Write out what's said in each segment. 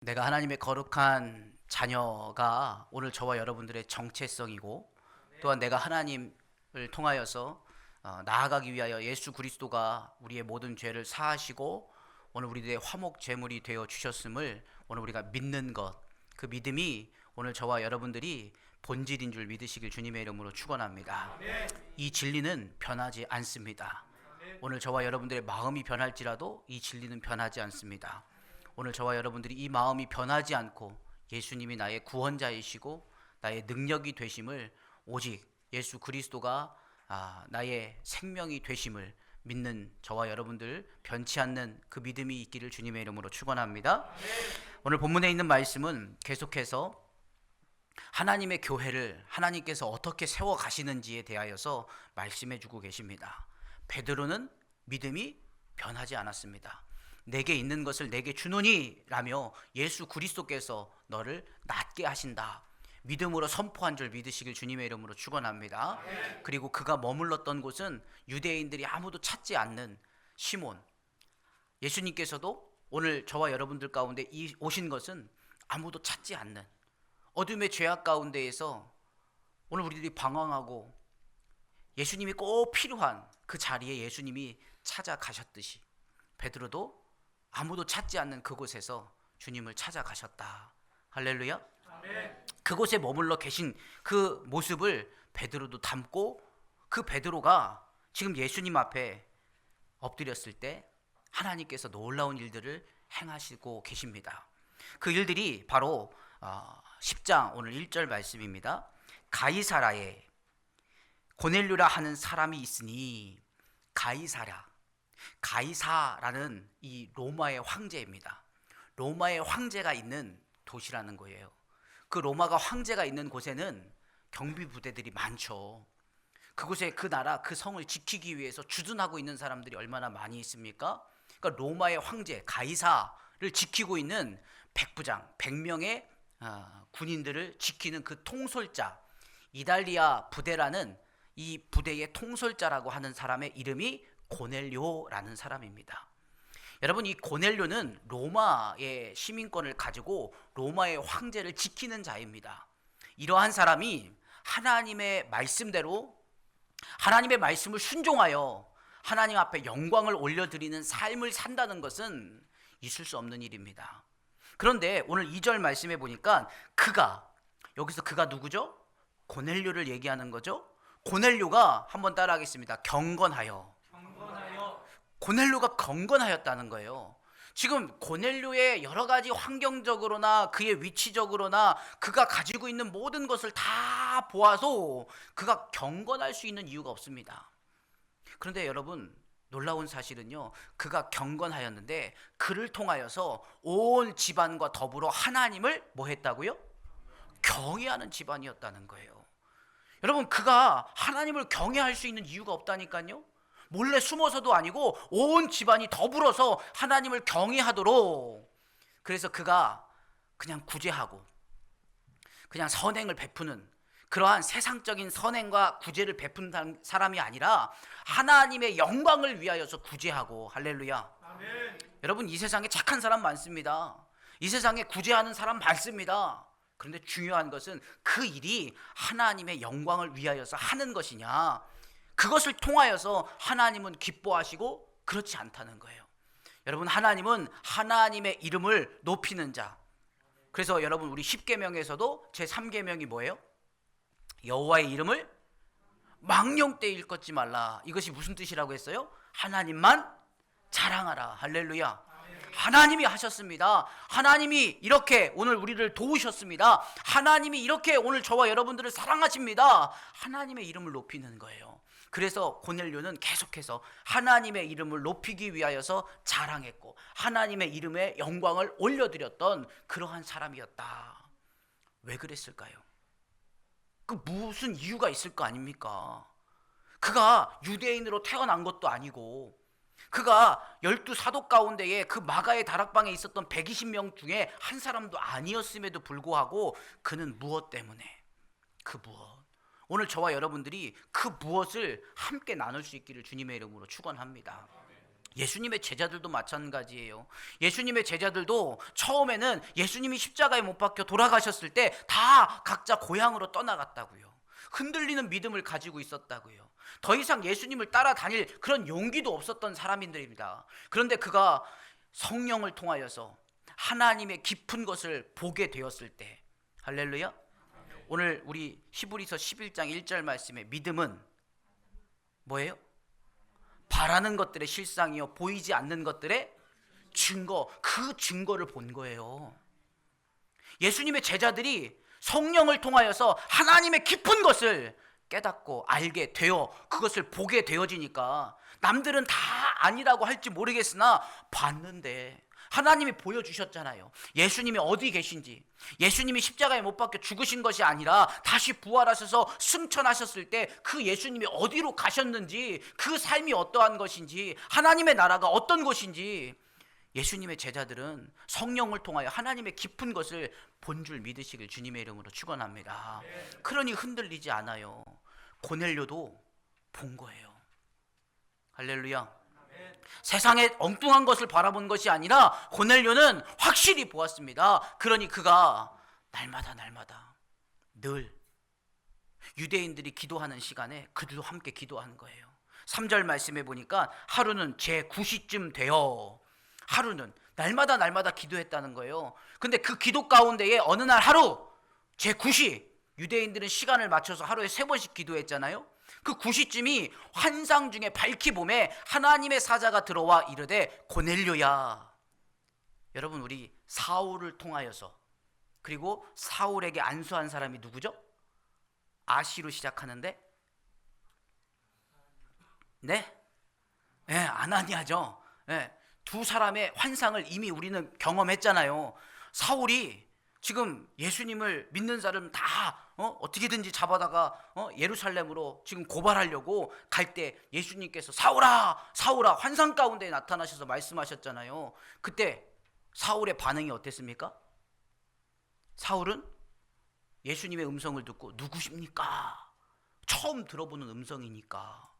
내가 하나님의 거룩한 자녀가 오늘 저와 여러분들의 정체성이고, 또한 내가 하나님을 통하여서 나아가기 위하여 예수 그리스도가 우리의 모든 죄를 사하시고 오늘 우리들의 화목 제물이 되어 주셨음을 오늘 우리가 믿는 것, 그 믿음이 오늘 저와 여러분들이 본질인 줄 믿으시길 주님의 이름으로 축원합니다. 이 진리는 변하지 않습니다. 오늘 저와 여러분들의 마음이 변할지라도 이 진리는 변하지 않습니다. 오늘 저와 여러분들이 이 마음이 변하지 않고 예수님이 나의 구원자이시고 나의 능력이 되심을, 오직 예수 그리스도가 나의 생명이 되심을 믿는 저와 여러분들, 변치 않는 그 믿음이 있기를 주님의 이름으로 축원합니다. 오늘 본문에 있는 말씀은 계속해서 하나님의 교회를 하나님께서 어떻게 세워 가시는지에 대하여서 말씀해 주고 계십니다. 베드로는 믿음이 변하지 않았습니다. 내게 있는 것을 내게 주노니 라며 예수 그리스도께서 너를 낫게 하신다, 믿음으로 선포한 줄 믿으시길 주님의 이름으로 축원합니다. 그리고 그가 머물렀던 곳은 유대인들이 아무도 찾지 않는 시몬, 예수님께서도 오늘 저와 여러분들 가운데 오신 것은 아무도 찾지 않는 어둠의 죄악 가운데에서 오늘 우리들이 방황하고 예수님이 꼭 필요한 그 자리에 예수님이 찾아가셨듯이 베드로도 아무도 찾지 않는 그곳에서 주님을 찾아가셨다. 할렐루야. 아멘. 그곳에 머물러 계신 그 모습을 베드로도 담고, 그 베드로가 지금 예수님 앞에 엎드렸을 때 하나님께서 놀라운 일들을 행하시고 계십니다. 그 일들이 바로 10장 오늘 1절 말씀입니다. 가이사라에 고넬료라 하는 사람이 있으니, 가이사라는 이 로마의 황제입니다. 로마의 황제가 있는 도시라는 거예요. 그 로마가 황제가 있는 곳에는 경비 부대들이 많죠. 그곳에 그 나라 그 성을 지키기 위해서 주둔하고 있는 사람들이 얼마나 많이 있습니까? 그러니까 로마의 황제 가이사를 지키고 있는 백부장 100명의 군인들을 지키는 그 통솔자, 이달리아 부대라는 이 부대의 통솔자라고 하는 사람의 이름이 고넬료라는 사람입니다. 여러분, 이 고넬료는 로마의 시민권을 가지고 로마의 황제를 지키는 자입니다. 이러한 사람이 하나님의 말씀대로 하나님의 말씀을 순종하여 하나님 앞에 영광을 올려드리는 삶을 산다는 것은 있을 수 없는 일입니다. 그런데 오늘 2절 말씀해 보니까 여기서 그가 누구죠? 고넬료를 얘기하는 거죠. 고넬료가 한번 따라하겠습니다. 경건하여. 고넬료가 경건하였다는 거예요. 지금 고넬료의 여러 가지 환경적으로나 그의 위치적으로나 그가 가지고 있는 모든 것을 다 보아서 그가 경건할 수 있는 이유가 없습니다. 그런데 여러분, 놀라운 사실은요, 그가 경건하였는데 그를 통하여서 온 집안과 더불어 하나님을 뭐 했다고요? 경외하는 집안이었다는 거예요. 여러분, 그가 하나님을 경외할 수 있는 이유가 없다니까요. 몰래 숨어서도 아니고 온 집안이 더불어서 하나님을 경외하도록, 그래서 그가 그냥 구제하고 그냥 선행을 베푸는, 그러한 세상적인 선행과 구제를 베푼 사람이 아니라 하나님의 영광을 위하여서 구제하고, 할렐루야. 아멘. 여러분, 이 세상에 착한 사람 많습니다. 이 세상에 구제하는 사람 많습니다. 그런데 중요한 것은 그 일이 하나님의 영광을 위하여서 하는 것이냐, 그것을 통하여서 하나님은 기뻐하시고 그렇지 않다는 거예요. 여러분, 하나님은 하나님의 이름을 높이는 자. 그래서 여러분, 우리 10계명에서도 제3계명이 뭐예요? 여호와의 이름을 망령되이 일컫지 말라. 이것이 무슨 뜻이라고 했어요? 하나님만 자랑하라. 할렐루야. 하나님이 하셨습니다. 하나님이 이렇게 오늘 우리를 도우셨습니다. 하나님이 이렇게 오늘 저와 여러분들을 사랑하십니다. 하나님의 이름을 높이는 거예요. 그래서 고넬료는 계속해서 하나님의 이름을 높이기 위하여서 자랑했고 하나님의 이름에 영광을 올려드렸던 그러한 사람이었다. 왜 그랬을까요? 그 무슨 이유가 있을 거 아닙니까? 그가 유대인으로 태어난 것도 아니고, 그가 12사도 가운데에 그 마가의 다락방에 있었던 120명 중에 한 사람도 아니었음에도 불구하고 그는 무엇 때문에, 오늘 저와 여러분들이 그 무엇을 함께 나눌 수 있기를 주님의 이름으로 축원합니다. 예수님의 제자들도 마찬가지예요. 예수님의 제자들도 처음에는 예수님이 십자가에 못 박혀 돌아가셨을 때 다 각자 고향으로 떠나갔다고요. 흔들리는 믿음을 가지고 있었다고요. 더 이상 예수님을 따라다닐 그런 용기도 없었던 사람들입니다. 그런데 그가 성령을 통하여서 하나님의 깊은 것을 보게 되었을 때, 할렐루야. 오늘 우리 히브리서 11장 1절 말씀에 믿음은 뭐예요? 바라는 것들의 실상이요 보이지 않는 것들의 증거. 그 증거를 본 거예요. 예수님의 제자들이 성령을 통하여서 하나님의 깊은 것을 깨닫고 알게 되어 그것을 보게 되어지니까 남들은 다 아니라고 할지 모르겠으나 봤는데 하나님이 보여주셨잖아요. 예수님이 어디 계신지, 예수님이 십자가에 못 박혀 죽으신 것이 아니라 다시 부활하셔서 승천하셨을 때 그 예수님이 어디로 가셨는지, 그 삶이 어떠한 것인지, 하나님의 나라가 어떤 것인지 예수님의 제자들은 성령을 통하여 하나님의 깊은 것을 본 줄 믿으시길 주님의 이름으로 축원합니다. 그러니 흔들리지 않아요. 고넬료도 본 거예요. 할렐루야. 세상의 엉뚱한 것을 바라본 것이 아니라 고넬료는 확실히 보았습니다. 그러니 그가 날마다 늘 유대인들이 기도하는 시간에 그들도 함께 기도하는 거예요. 3절 말씀해 보니까 하루는 제9시쯤 되어, 하루는 날마다 기도했다는 거예요. 근데 그 기도 가운데에 어느 날 하루 제9시, 유대인들은 시간을 맞춰서 하루에 3번씩 기도했잖아요. 그 9시쯤이 환상 중에 밝히 봄에 하나님의 사자가 들어와 이르되 고넬료야. 여러분, 우리 사울을 통하여서, 그리고 사울에게 안수한 사람이 누구죠? 아시로 시작하는데 네? 아나니아죠. 두 사람의 환상을 이미 우리는 경험했잖아요. 사울이 지금 예수님을 믿는 사람 다 어떻게든지 잡아다가 예루살렘으로 지금 고발하려고 갈 때 예수님께서 사울아 사울아 환상 가운데 나타나셔서 말씀하셨잖아요. 그때 사울의 반응이 어땠습니까? 사울은 예수님의 음성을 듣고 누구십니까? 처음 들어보는 음성이니까,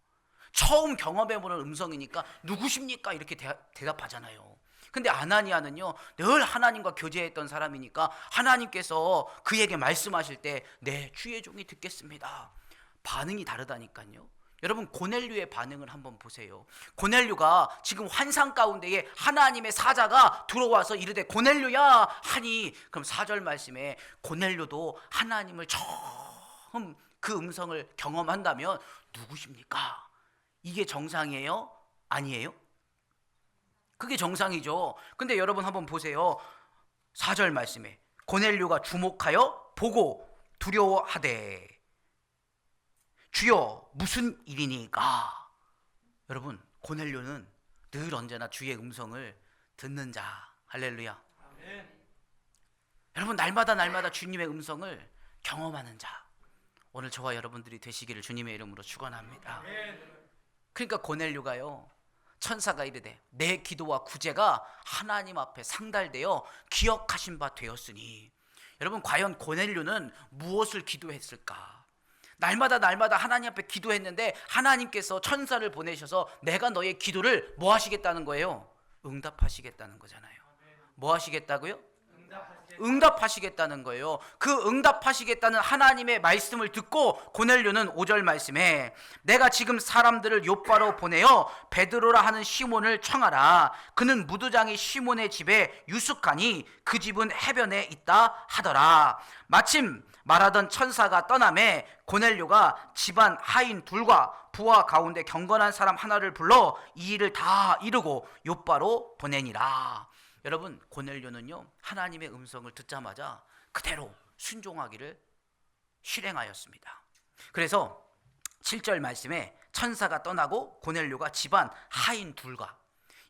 처음 경험해보는 음성이니까 누구십니까? 이렇게 대답하잖아요. 근데 아나니아는요, 늘 하나님과 교제했던 사람이니까 하나님께서 그에게 말씀하실 때 네, 주의 종이 듣겠습니다. 반응이 다르다니까요. 여러분, 고넬료의 반응을 한번 보세요. 고넬료가 지금 환상 가운데에 하나님의 사자가 들어와서 이르되 고넬료야 하니, 그럼 4절 말씀에 고넬료도 하나님을 처음 그 음성을 경험한다면 누구십니까? 이게 정상이에요? 아니에요? 그게 정상이죠. 근데 여러분 한번 보세요. 4절 말씀에 고넬료가 주목하여 보고 두려워하되 주여 무슨 일이니까. 여러분, 고넬료는 늘 언제나 주의 음성을 듣는 자. 할렐루야. 아멘. 여러분, 날마다 주님의 음성을 경험하는 자. 오늘 저와 여러분들이 되시기를 주님의 이름으로 축원합니다. 아멘. 그러니까 고넬료가요, 천사가 이르되 내 기도와 구제가 하나님 앞에 상달되어 기억하신 바 되었으니. 여러분, 과연 고넬료는 무엇을 기도했을까? 날마다 하나님 앞에 기도했는데 하나님께서 천사를 보내셔서 내가 너의 기도를 뭐 하시겠다는 거예요? 응답하시겠다는 거잖아요. 뭐 하시겠다고요? 응답하시겠다는 거예요. 그 응답하시겠다는 하나님의 말씀을 듣고 고넬료는 5절 말씀에 내가 지금 사람들을 요바로 보내어 베드로라 하는 시몬을 청하라. 그는 무두장이 시몬의 집에 유숙하니 그 집은 해변에 있다 하더라. 마침 말하던 천사가 떠나매 고넬료가 집안 하인 둘과 부하 가운데 경건한 사람 하나를 불러 이 일을 다 이루고 요바로 보내니라. 여러분, 고넬료는요, 하나님의 음성을 듣자마자 그대로 순종하기를 실행하였습니다. 그래서 7절 말씀에 천사가 떠나고 고넬료가 집안 하인 둘과,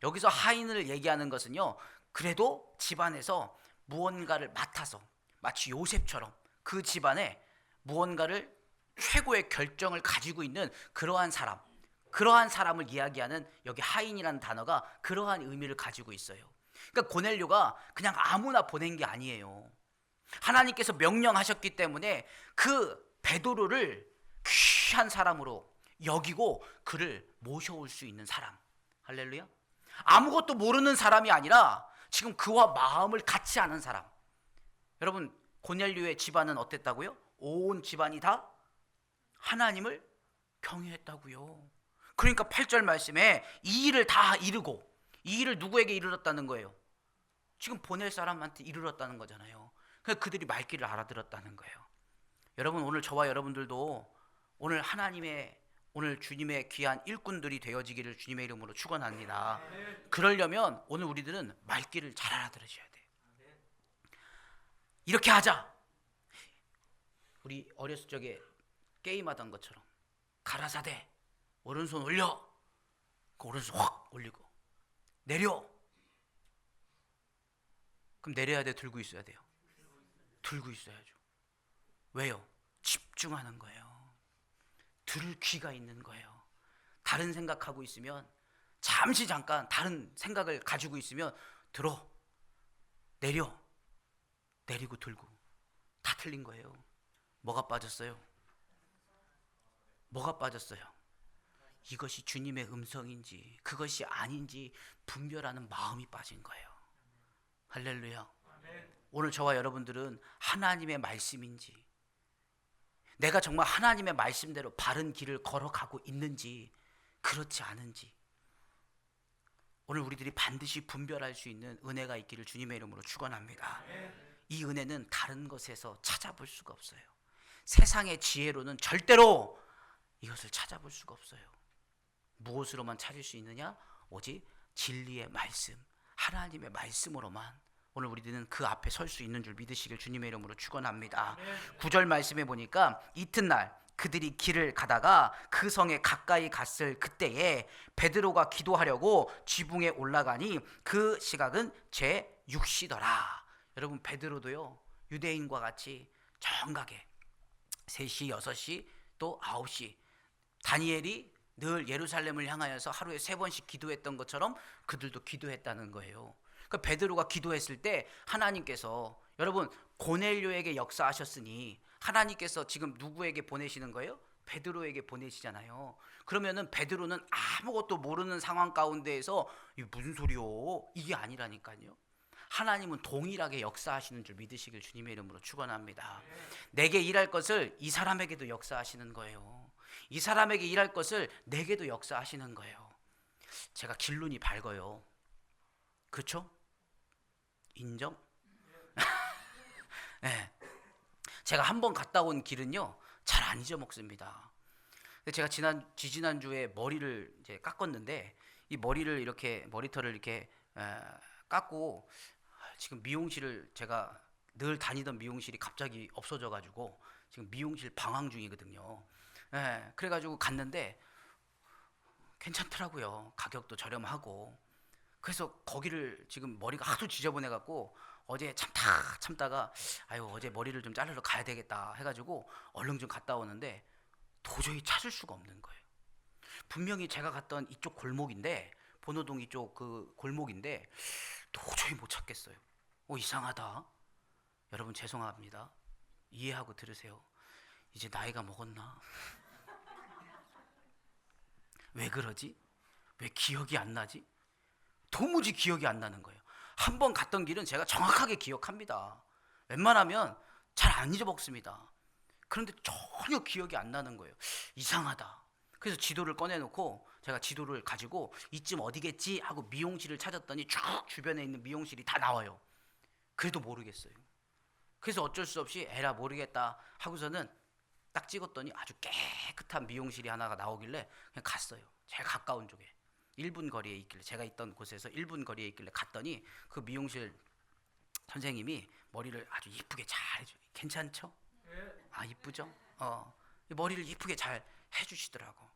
여기서 하인을 얘기하는 것은요, 그래도 집안에서 무언가를 맡아서 마치 요셉처럼 그 집안에 무언가를 최고의 결정을 가지고 있는 그러한 사람을 이야기하는, 여기 하인이라는 단어가 그러한 의미를 가지고 있어요. 그러니까 고넬료가 그냥 아무나 보낸 게 아니에요. 하나님께서 명령하셨기 때문에 그 베드로를 귀한 사람으로 여기고 그를 모셔올 수 있는 사람. 할렐루야. 아무것도 모르는 사람이 아니라 지금 그와 마음을 같이 아는 사람. 여러분, 고넬료의 집안은 어땠다고요? 온 집안이 다 하나님을 경외했다고요. 그러니까 8절 말씀에 이 일을 다 이루고, 이 일을 누구에게 이르렀다는 거예요? 지금 보낼 사람한테 이르렀다는 거잖아요. 그러니까 그들이 말귀를 알아들었다는 거예요. 여러분, 오늘 저와 여러분들도 오늘 오늘 주님의 귀한 일꾼들이 되어지기를 주님의 이름으로 축원합니다. 그러려면 오늘 우리들은 말귀를 잘 알아들으셔야 돼요. 이렇게 하자. 우리 어렸을 적에 게임하던 것처럼 가라사대 오른손 올려, 그 오른손 확 올리고 내려. 그럼 내려야 돼, 들고 있어야 돼요? 들고 있어야죠. 왜요? 집중하는 거예요. 들을 귀가 있는 거예요. 다른 생각하고 있으면, 잠깐 다른 생각을 가지고 있으면 들어, 내려, 내리고 들고 다 틀린 거예요. 뭐가 빠졌어요? 뭐가 빠졌어요? 이것이 주님의 음성인지 그것이 아닌지 분별하는 마음이 빠진 거예요. 할렐루야. 오늘 저와 여러분들은 하나님의 말씀인지, 내가 정말 하나님의 말씀대로 바른 길을 걸어가고 있는지 그렇지 않은지, 오늘 우리들이 반드시 분별할 수 있는 은혜가 있기를 주님의 이름으로 축원합니다. 이 은혜는 다른 것에서 찾아볼 수가 없어요. 세상의 지혜로는 절대로 이것을 찾아볼 수가 없어요. 무엇으로만 찾을 수 있느냐? 오직 진리의 말씀, 하나님의 말씀으로만 오늘 우리들은 그 앞에 설 수 있는 줄 믿으시길 주님의 이름으로 축원합니다. 9절 말씀에 보니까 이튿날 그들이 길을 가다가 그 성에 가까이 갔을 그때에 베드로가 기도하려고 지붕에 올라가니 그 시각은 제6시더라. 여러분, 베드로도요 유대인과 같이 정각에 3시, 6시, 또 9시, 다니엘이 늘 예루살렘을 향하여서 하루에 3번씩 기도했던 것처럼 그들도 기도했다는 거예요. 그러니까 베드로가 기도했을 때 하나님께서, 여러분, 고넬료에게 역사하셨으니 하나님께서 지금 누구에게 보내시는 거예요? 베드로에게 보내시잖아요. 그러면은 베드로는 아무것도 모르는 상황 가운데에서 이게 무슨 소리요? 이게 아니라니까요. 하나님은 동일하게 역사하시는 줄 믿으시길 주님의 이름으로 축원합니다. 내게 일할 것을 이 사람에게도 역사하시는 거예요. 이 사람에게 일할 것을 내게도 역사하시는 거예요. 제가 길눈이 밝아요. 그렇죠? 인정? 네. 제가 한번 갔다 온 길은요 잘 안 잊어먹습니다. 근데 제가 지지난주에 머리를 이제 깎았는데, 이 머리를 이렇게 머리털을 이렇게 깎고 지금 미용실을, 제가 늘 다니던 미용실이 갑자기 없어져 가지고 지금 미용실 방황 중이거든요. 그래가지고 갔는데 괜찮더라고요. 가격도 저렴하고. 그래서 거기를 지금 머리가 하도 지저분해 갖고 어제 참다가 아유 어제 머리를 좀 자르러 가야 되겠다 해가지고 얼른 좀 갔다 오는데 도저히 찾을 수가 없는 거예요. 분명히 제가 갔던 이쪽 골목인데, 본호동 이쪽 그 골목인데 도저히 못 찾겠어요. 이상하다. 여러분 죄송합니다. 이해하고 들으세요. 이제 나이가 먹었나? 왜 그러지? 왜 기억이 안 나지? 도무지 기억이 안 나는 거예요. 한 번 갔던 길은 제가 정확하게 기억합니다. 웬만하면 잘 안 잊어먹습니다. 그런데 전혀 기억이 안 나는 거예요. 이상하다. 그래서 지도를 꺼내놓고 제가 지도를 가지고 이쯤 어디겠지 하고 미용실을 찾았더니 쭉 주변에 있는 미용실이 다 나와요. 그래도 모르겠어요. 그래서 어쩔 수 없이 에라 모르겠다 하고서는 딱 찍었더니 아주 깨끗한 미용실이 하나가 나오길래 그냥 갔어요. 제일 가까운 쪽에 1분 거리에 있길래, 제가 있던 곳에서 1분 거리에 있길래 갔더니 그 미용실 선생님이 머리를 아주 이쁘게 잘 해줘요. 괜찮죠? 아 이쁘죠? 머리를 이쁘게 잘 해주시더라고.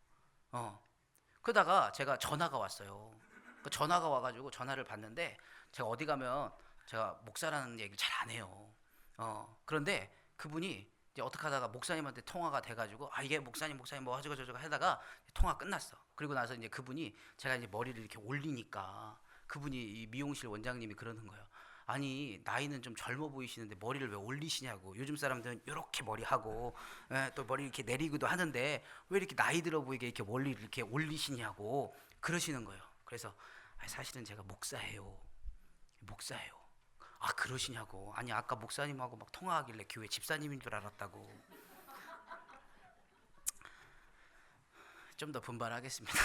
그러다가 제가 전화가 왔어요. 그 전화가 와가지고 전화를 받는데, 제가 어디 가면 제가 목사라는 얘기를 잘 안 해요. 그런데 그분이 이제 어떻게 하다가 목사님한테 통화가 돼가지고 이게 목사님 뭐 어쩌고 저쩌고 하다가 통화 끝났어. 그리고 나서 이제 그분이, 제가 이제 머리를 이렇게 올리니까 그분이, 이 미용실 원장님이 그러는 거예요. 아니 나이는 좀 젊어 보이시는데 머리를 왜 올리시냐고. 요즘 사람들은 이렇게 머리하고 또 머리 이렇게 내리기도 하는데 왜 이렇게 나이 들어 보이게 이렇게 머리를 이렇게 올리시냐고 그러시는 거예요. 그래서 사실은 제가 목사예요. 아, 그러시냐고. 아니, 아까 목사님하고 막 통화하길래 교회 집사님인 줄 알았다고. 좀 더 분발하겠습니다.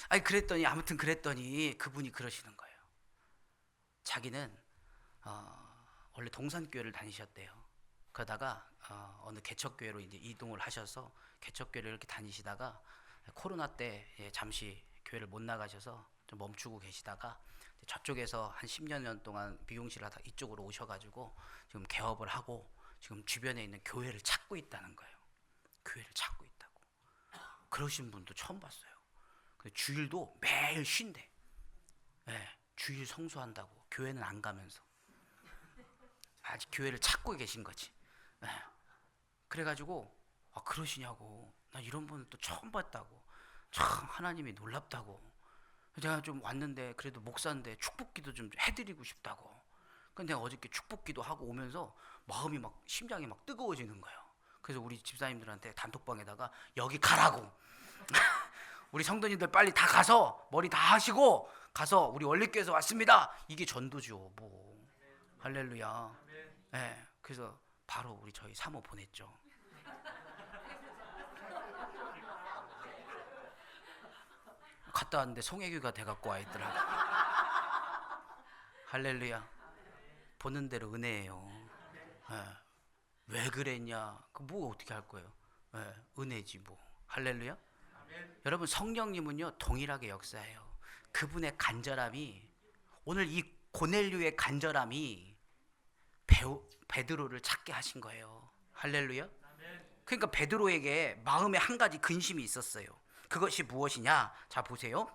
아니, 그랬더니 그분이 그러시는 거예요. 자기는 원래 동산교회를 다니셨대요. 그러다가 어느 개척교회로 이제 이동을 하셔서 개척교회를 이렇게 다니시다가 코로나 때 잠시 교회를 못 나가셔서 좀 멈추고 계시다가 저쪽에서 한 10여 년 동안 미용실을 하다 이쪽으로 오셔가지고 지금 개업을 하고 지금 주변에 있는 교회를 찾고 있다는 거예요. 교회를 찾고 있다고. 그러신 분도 처음 봤어요. 주일도 매일 쉰대. 주일 성수한다고 교회는 안 가면서 아직 교회를 찾고 계신 거지. 그래가지고 그러시냐고. 나 이런 분은 또 처음 봤다고. 참 하나님이 놀랍다고. 내가 좀 왔는데 그래도 목사인데 축복기도 좀 해드리고 싶다고. 근데 내가 어저께 축복기도 하고 오면서 마음이 막 심장이 막 뜨거워지는 거예요. 그래서 우리 집사님들한테 단톡방에다가 여기 가라고. 우리 성도님들 빨리 다 가서 머리 다 하시고 가서 우리 원리교회에서 왔습니다. 이게 전도죠. 뭐 할렐루야. 그래서 바로 우리 저희 사모 보냈죠. 갔다 왔는데 송혜교가 돼갖고 아이더라고. 할렐루야. 보는 대로 은혜예요. 왜 그랬냐? 뭐 어떻게 할 거예요? 은혜지 뭐. 할렐루야. 여러분, 성령님은요 동일하게 역사해요. 그분의 간절함이, 오늘 이 고넬료의 간절함이 베드로를 찾게 하신 거예요. 할렐루야. 그러니까 베드로에게 마음에 한 가지 근심이 있었어요. 그것이 무엇이냐? 자, 보세요.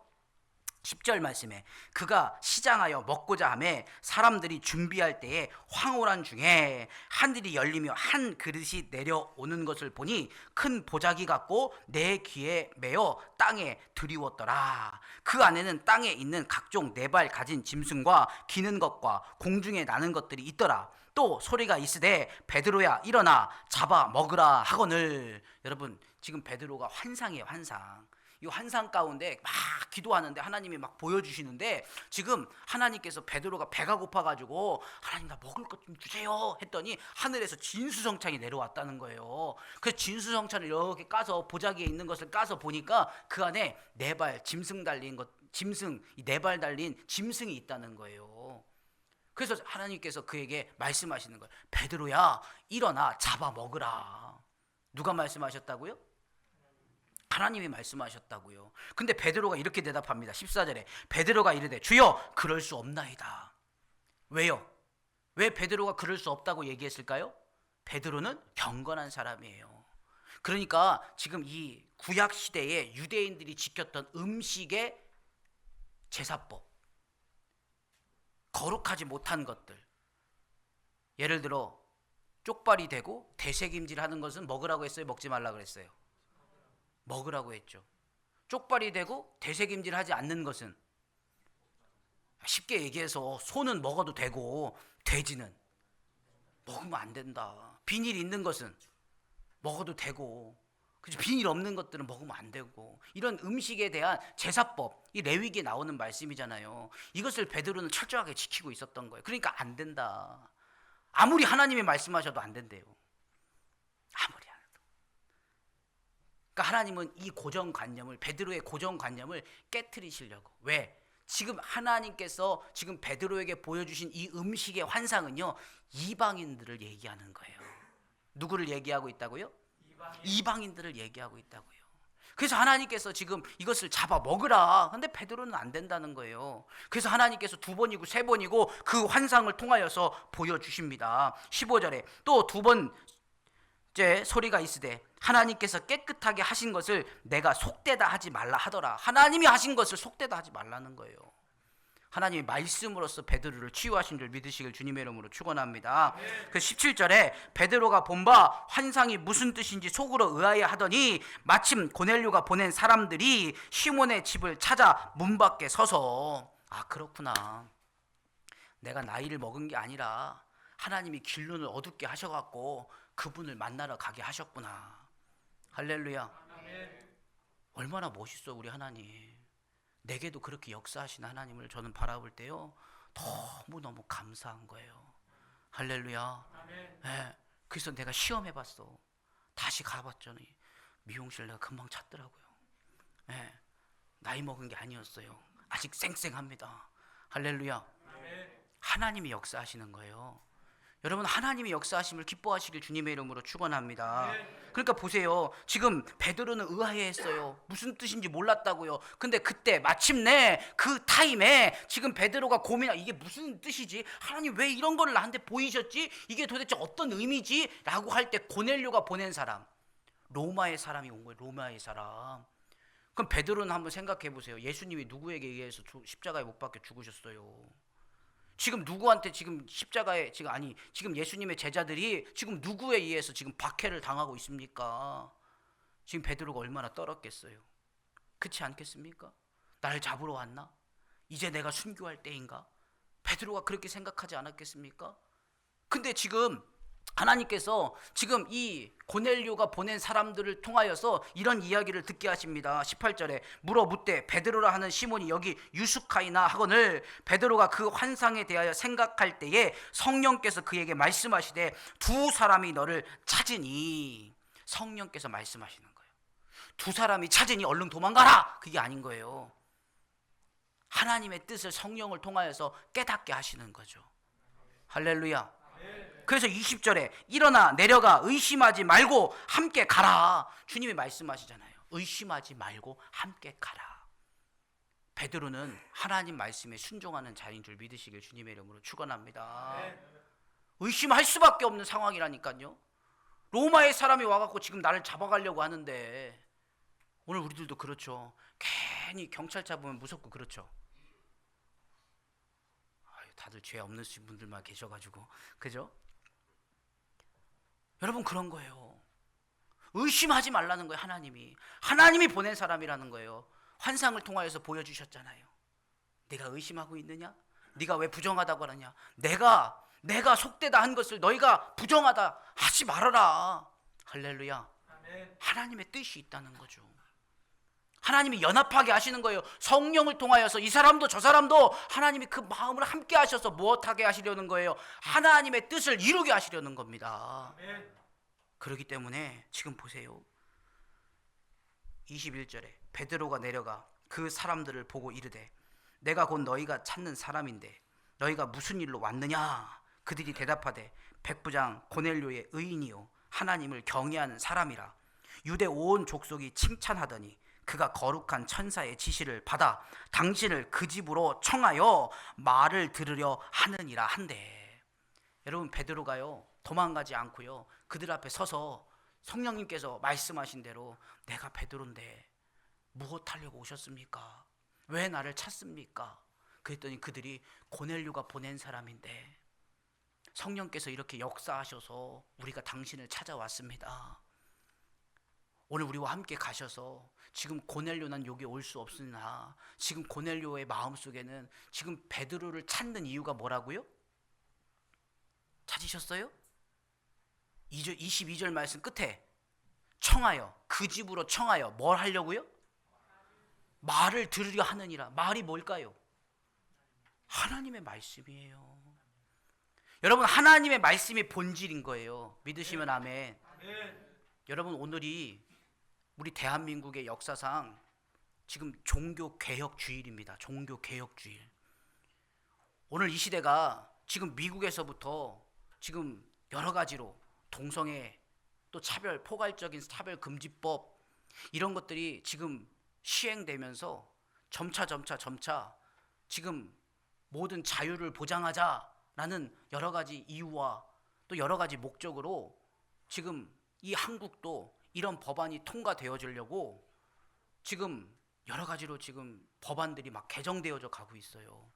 10절 말씀에 그가 시장하여 먹고자 하매 사람들이 준비할 때에 황홀한 중에 하늘이 열리며 한 그릇이 내려오는 것을 보니 큰 보자기 같고 내 귀에 매어 땅에 드리웠더라. 그 안에는 땅에 있는 각종 네 발 가진 짐승과 기는 것과 공중에 나는 것들이 있더라. 또 소리가 있으되 베드로야 일어나 잡아 먹으라 하거늘. 여러분, 지금 베드로가 환상이에요. 환상. 이 환상 가운데 막 기도하는데 하나님이 막 보여주시는데, 지금 하나님께서 베드로가 배가 고파가지고 하나님 나 먹을 것 좀 주세요 했더니 하늘에서 진수성찬이 내려왔다는 거예요. 그 진수성찬을 이렇게 까서 보자기에 있는 것을 까서 보니까 그 안에 네 발 짐승 달린 것, 짐승 이 네 발 달린 짐승이 있다는 거예요. 그래서 하나님께서 그에게 말씀하시는 거예요. 베드로야 일어나 잡아 먹으라. 누가 말씀하셨다고요? 하나님이 말씀하셨다고요. 근데 베드로가 이렇게 대답합니다. 14절에 베드로가 이르되 주여 그럴 수 없나이다. 왜요? 왜 베드로가 그럴 수 없다고 얘기했을까요? 베드로는 경건한 사람이에요. 그러니까 지금 이 구약 시대에 유대인들이 지켰던 음식의 제사법, 거룩하지 못한 것들, 예를 들어 쪽발이 되고 대세김질 하는 것은 먹으라고 했어요? 먹지 말라 그랬어요? 먹으라고 했죠. 쪽발이 되고 대세김질 하지 않는 것은, 쉽게 얘기해서 소는 먹어도 되고 돼지는 먹으면 안 된다. 비닐 있는 것은 먹어도 되고, 그죠? 비닐 없는 것들은 먹으면 안 되고, 이런 음식에 대한 제사법, 이 레위기에 나오는 말씀이잖아요. 이것을 베드로는 철저하게 지키고 있었던 거예요. 그러니까 안 된다. 아무리 하나님이 말씀하셔도 안 된대요. 아무리. 그러니까 하나님은 이 고정관념을, 베드로의 고정관념을 깨트리시려고. 왜? 지금 하나님께서 지금 베드로에게 보여주신 이 음식의 환상은요, 이방인들을 얘기하는 거예요. 누구를 얘기하고 있다고요? 이방인들을 얘기하고 있다고요. 그래서 하나님께서 지금 이것을 잡아 먹으라. 근데 베드로는 안 된다는 거예요. 그래서 하나님께서 2번이고 3번이고 그 환상을 통하여서 보여주십니다. 15절에 또 2번째 소리가 있으되 하나님께서 깨끗하게 하신 것을 내가 속되다 하지 말라 하더라. 하나님이 하신 것을 속되다 하지 말라는 거예요. 하나님이 말씀으로써 베드로를 치유하신 줄 믿으시길 주님의 이름으로 축원합니다. 그 17절에 베드로가 본 바 환상이 무슨 뜻인지 속으로 의아해 하더니 마침 고넬료가 보낸 사람들이 시몬의 집을 찾아 문 밖에 서서, 아 그렇구나, 내가 나이를 먹은 게 아니라 하나님이 길눈을 어둡게 하셔갖고 그분을 만나러 가게 하셨구나. 할렐루야. 얼마나 멋있어 우리 하나님. 내게도 그렇게 역사하신 하나님을 저는 바라볼 때요, 너무너무 감사한 거예요. 할렐루야. 네, 그래서 내가 시험해봤어. 다시 가봤더니 미용실 내가 금방 찾더라고요. 네, 나이 먹은 게 아니었어요. 아직 쌩쌩합니다. 할렐루야. 하나님이 역사하시는 거예요. 여러분, 하나님이 역사하심을 기뻐하시길 주님의 이름으로 축원합니다. 그러니까 보세요. 지금 베드로는 의아해했어요. 무슨 뜻인지 몰랐다고요. 근데 그때 마침내 그 타임에 지금 베드로가 이게 무슨 뜻이지? 하나님 왜 이런 걸 나한테 보이셨지? 이게 도대체 어떤 의미지? 라고 할 때 고넬료가 보낸 사람, 로마의 사람이 온 거예요. 로마의 사람. 그럼 베드로는 한번 생각해 보세요. 예수님이 누구에게 의해서 십자가에 못 박혀 죽으셨어요? 지금 누구한테 지금 십자가에 지금 예수님의 제자들이 지금 누구에 의해서 지금 박해를 당하고 있습니까? 지금 베드로가 얼마나 떨었겠어요. 그렇지 않겠습니까? 나를 잡으러 왔나? 이제 내가 순교할 때인가? 베드로가 그렇게 생각하지 않았겠습니까? 근데 지금 하나님께서 지금 이 고넬료가 보낸 사람들을 통하여서 이런 이야기를 듣게 하십니다. 18절에 물어 묻되 베드로라 하는 시몬이 여기 유숙하이나 하거늘 베드로가 그 환상에 대하여 생각할 때에 성령께서 그에게 말씀하시되 두 사람이 너를 찾으니. 성령께서 말씀하시는 거예요. 두 사람이 찾으니 얼른 도망가라. 그게 아닌 거예요. 하나님의 뜻을 성령을 통하여서 깨닫게 하시는 거죠. 할렐루야. 그래서 20절에 일어나 내려가 의심하지 말고 함께 가라. 주님이 말씀하시잖아요. 의심하지 말고 함께 가라. 베드로는 하나님 말씀에 순종하는 자인 줄 믿으시길 주님의 이름으로 축원합니다. 의심할 수밖에 없는 상황이라니까요. 로마의 사람이 와갖고 지금 나를 잡아가려고 하는데, 오늘 우리들도 그렇죠. 괜히 경찰차 보면 무섭고 그렇죠. 다들 죄 없는 분들만 계셔가지고, 그죠? 여러분, 그런 거예요. 의심하지 말라는 거예요. 하나님이 보낸 사람이라는 거예요. 환상을 통하여서 보여주셨잖아요. 내가 의심하고 있느냐? 네가 왜 부정하다고 하느냐? 내가 속되다 한 것을 너희가 부정하다 하지 말아라. 할렐루야. 하나님의 뜻이 있다는 거죠. 하나님이 연합하게 하시는 거예요. 성령을 통하여서 이 사람도 저 사람도 하나님이 그 마음을 함께 하셔서 무엇하게 하시려는 거예요? 하나님의 뜻을 이루게 하시려는 겁니다. 그렇기 때문에 지금 보세요. 21절에 베드로가 내려가 그 사람들을 보고 이르되 내가 곧 너희가 찾는 사람인데 너희가 무슨 일로 왔느냐? 그들이 대답하되 백부장 고넬료의 의인이요 하나님을 경외하는 사람이라. 유대 온 족속이 칭찬하더니 그가 거룩한 천사의 지시를 받아 당신을 그 집으로 청하여 말을 들으려 하느니라 한대. 여러분, 베드로가요 도망가지 않고요 그들 앞에 서서 성령님께서 말씀하신 대로 내가 베드로인데 무엇 하려고 오셨습니까? 왜 나를 찾습니까? 그랬더니 그들이 고넬료가 보낸 사람인데 성령께서 이렇게 역사하셔서 우리가 당신을 찾아왔습니다. 오늘 우리와 함께 가셔서 지금 고넬료는 여기 올 수 없으나 지금 고넬료의 마음속에는 지금 베드로를 찾는 이유가 뭐라고요? 찾으셨어요? 22절 말씀 끝에 청하여, 그 집으로 청하여 뭘 하려고요? 말을 들으려 하느니라. 말이 뭘까요? 하나님의 말씀이에요. 여러분, 하나님의 말씀이 본질인 거예요. 믿으시면 아멘. 여러분, 오늘이 우리 대한민국의 역사상 지금 종교개혁주일입니다. 종교개혁주일. 오늘 이 시대가 지금 미국에서부터 지금 여러 가지로 동성애, 또 차별, 포괄적인 차별금지법 이런 것들이 지금 시행되면서 점차 지금 모든 자유를 보장하자라는 여러 가지 이유와 또 여러 가지 목적으로 지금 이 한국도 이런 법안이 통과되어지려고 지금 여러 가지로 지금 법안들이 막 개정되어져 가고 있어요.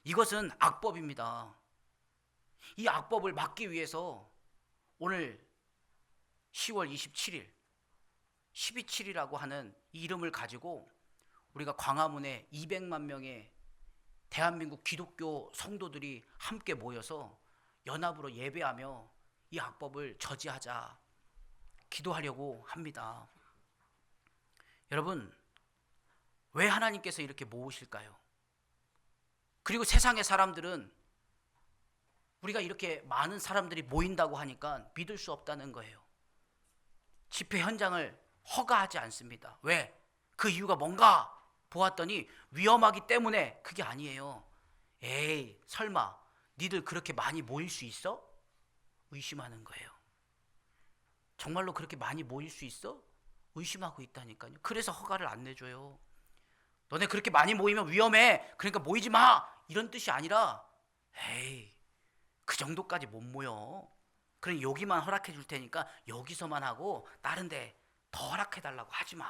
이것은 악법입니다. 이 악법을 막기 위해서 오늘 10월 27일 12.7이라고 하는 이 이름을 가지고 우리가 광화문에 200만 명의 대한민국 기독교 성도들이 함께 모여서 연합으로 예배하며 이 악법을 저지하자 기도하려고 합니다. 여러분, 왜 하나님께서 이렇게 모으실까요? 그리고 세상의 사람들은 우리가 이렇게 많은 사람들이 모인다고 하니까 믿을 수 없다는 거예요. 집회 현장을 허가하지 않습니다. 왜? 그 이유가 뭔가 보았더니 위험하기 때문에. 그게 아니에요. 에이, 설마 니들 그렇게 많이 모일 수 있어? 의심하는 거예요. 정말로 그렇게 많이 모일 수 있어? 의심하고 있다니까요. 그래서 허가를 안 내줘요. 너네 그렇게 많이 모이면 위험해. 그러니까 모이지 마. 이런 뜻이 아니라, 에이, 그 정도까지 못 모여. 그럼 여기만 허락해 줄 테니까 여기서만 하고 다른 데 더 허락해 달라고 하지 마.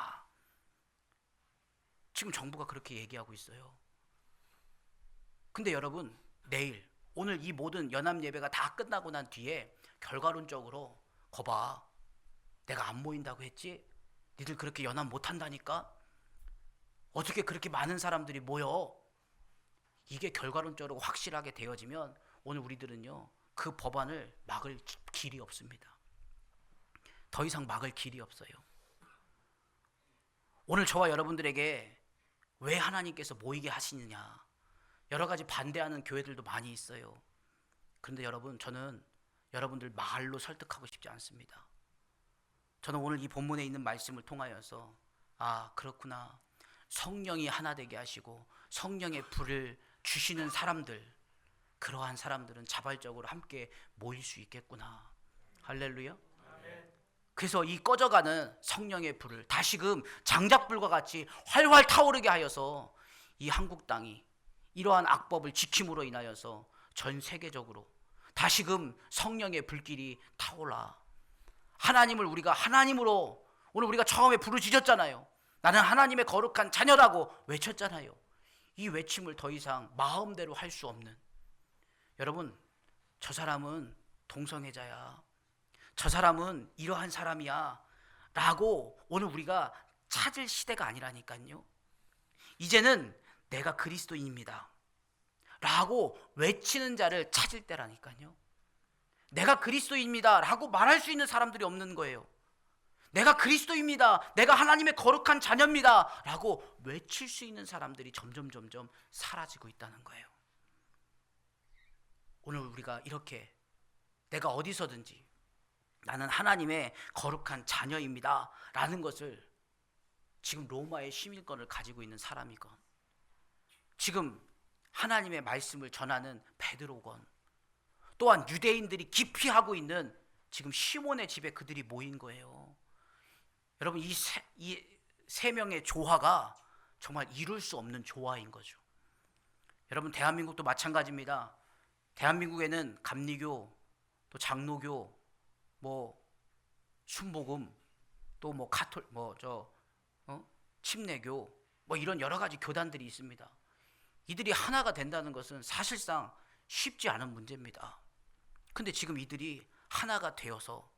지금 정부가 그렇게 얘기하고 있어요. 근데 여러분, 내일 오늘 이 모든 연합 예배가 다 끝나고 난 뒤에 결과론적으로 거봐, 내가 안 모인다고 했지? 니들 그렇게 연합 못 한다니까? 어떻게 그렇게 많은 사람들이 모여? 이게 결과론적으로 확실하게 되어지면 오늘 우리들은요, 그 법안을 막을 길이 없습니다. 더 이상 막을 길이 없어요. 오늘 저와 여러분들에게 왜 하나님께서 모이게 하시느냐, 여러 가지 반대하는 교회들도 많이 있어요. 그런데 여러분, 저는 여러분들 말로 설득하고 싶지 않습니다. 저는 오늘 이 본문에 있는 말씀을 통하여서, 아, 그렇구나, 성령이 하나 되게 하시고 성령의 불을 주시는 사람들, 그러한 사람들은 자발적으로 함께 모일 수 있겠구나. 할렐루야. 그래서 이 꺼져가는 성령의 불을 다시금 장작불과 같이 활활 타오르게 하여서 이 한국 땅이 이러한 악법을 지킴으로 인하여서 전 세계적으로 다시금 성령의 불길이 타올라 하나님을 우리가 하나님으로, 오늘 우리가 처음에 부르짖었잖아요. 나는 하나님의 거룩한 자녀라고 외쳤잖아요. 이 외침을 더 이상 마음대로 할 수 없는, 여러분, 저 사람은 동성애자야, 저 사람은 이러한 사람이야 라고 오늘 우리가 찾을 시대가 아니라니까요. 이제는 내가 그리스도인입니다 라고 외치는 자를 찾을 때라니까요. 내가 그리스도인입니다 라고 말할 수 있는 사람들이 없는 거예요. 내가 그리스도입니다, 내가 하나님의 거룩한 자녀입니다 라고 외칠 수 있는 사람들이 점점 사라지고 있다는 거예요. 오늘 우리가 이렇게 내가 어디서든지 나는 하나님의 거룩한 자녀입니다 라는 것을, 지금 로마의 시민권을 가지고 있는 사람이건, 지금 하나님의 말씀을 전하는 베드로건, 또한 유대인들이 기피하고 있는 지금 시몬의 집에 그들이 모인 거예요. 여러분, 이 세 명의 조화가 정말 이룰 수 없는 조화인 거죠. 여러분, 대한민국도 마찬가지입니다. 대한민국에는 감리교, 또 장로교, 뭐 순복음, 또 뭐 침례교, 뭐 이런 여러 가지 교단들이 있습니다. 이들이 하나가 된다는 것은 사실상 쉽지 않은 문제입니다. 근데 지금 이들이 하나가 되어서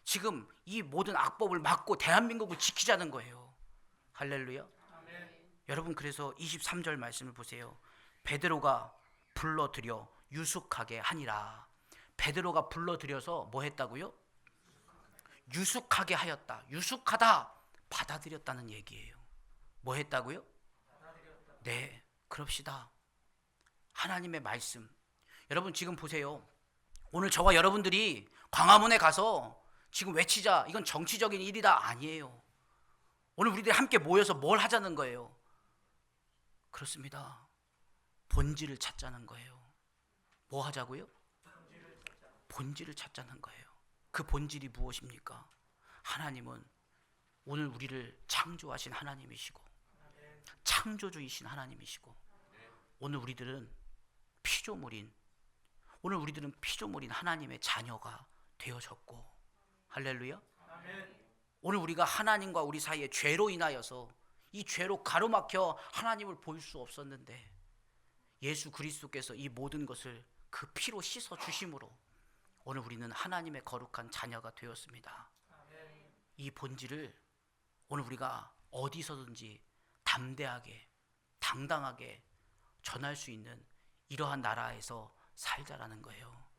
지금 이 모든 악법을 막고 대한민국을 지키자는 거예요. 할렐루야. 아멘. 여러분, 그래서 23절 말씀을 보세요. 베드로가 불러들여 유숙하게 하니라. 베드로가 불러들여서 뭐 했다고요? 유숙하게 하였다. 유숙하다, 받아들였다는 얘기예요. 뭐 했다고요? 네, 그럽시다. 하나님의 말씀. 여러분, 지금 보세요. 오늘 저와 여러분들이 광화문에 가서 지금 외치자, 이건 정치적인 일이다, 아니에요. 오늘 우리들이 함께 모여서 뭘 하자는 거예요? 그렇습니다. 본질을 찾자는 거예요. 뭐 하자고요? 본질을 찾자는 거예요. 그 본질이 무엇입니까? 하나님은 오늘 우리를 창조하신 하나님이시고 창조주이신 하나님이시고, 오늘 우리들은 피조물인 하나님의 자녀가 되어졌고, 할렐루야. 오늘 우리가 하나님과 우리 사이에 죄로 인하여서 이 죄로 가로막혀 하나님을 볼 수 없었는데, 예수 그리스도께서 이 모든 것을 그 피로 씻어 주심으로 오늘 우리는 하나님의 거룩한 자녀가 되었습니다. 이 본질을 오늘 우리가 어디서든지 담대하게, 당당하게 전할 수 있는 이러한 나라에서 살자라는 거예요.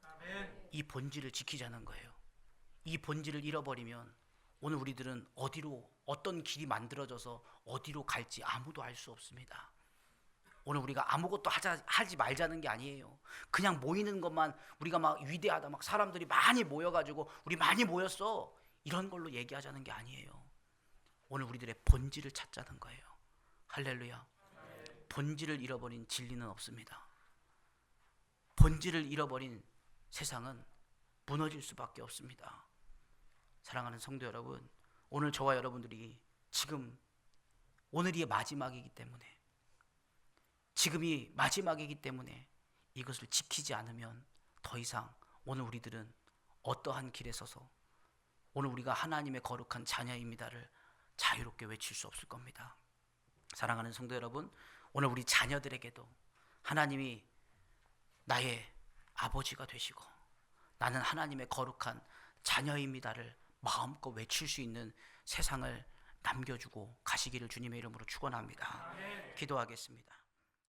이 본질을 지키자는 거예요. 이 본질을 잃어버리면 오늘 우리들은 어디로 어떤 길이 만들어져서 어디로 갈지 아무도 알 수 없습니다. 오늘 우리가 아무것도 하지 말자는 게 아니에요. 그냥 모이는 것만 우리가 막 위대하다, 막 사람들이 많이 모여가지고 우리 많이 모였어, 이런 걸로 얘기하자는 게 아니에요. 오늘 우리들의 본질을 찾자는 거예요. 할렐루야. 본질을 잃어버린 진리는 없습니다. 본질을 잃어버린 세상은 무너질 수밖에 없습니다. 사랑하는 성도 여러분, 오늘 저와 여러분들이 지금 오늘이 마지막이기 때문에, 지금이 마지막이기 때문에 이것을 지키지 않으면 더 이상 오늘 우리들은 어떠한 길에 서서 오늘 우리가 하나님의 거룩한 자녀입니다를 자유롭게 외칠 수 없을 겁니다. 사랑하는 성도 여러분, 오늘 우리 자녀들에게도 하나님이 나의 아버지가 되시고 나는 하나님의 거룩한 자녀입니다를 마음껏 외칠 수 있는 세상을 남겨주고 가시기를 주님의 이름으로 축원합니다. 기도하겠습니다.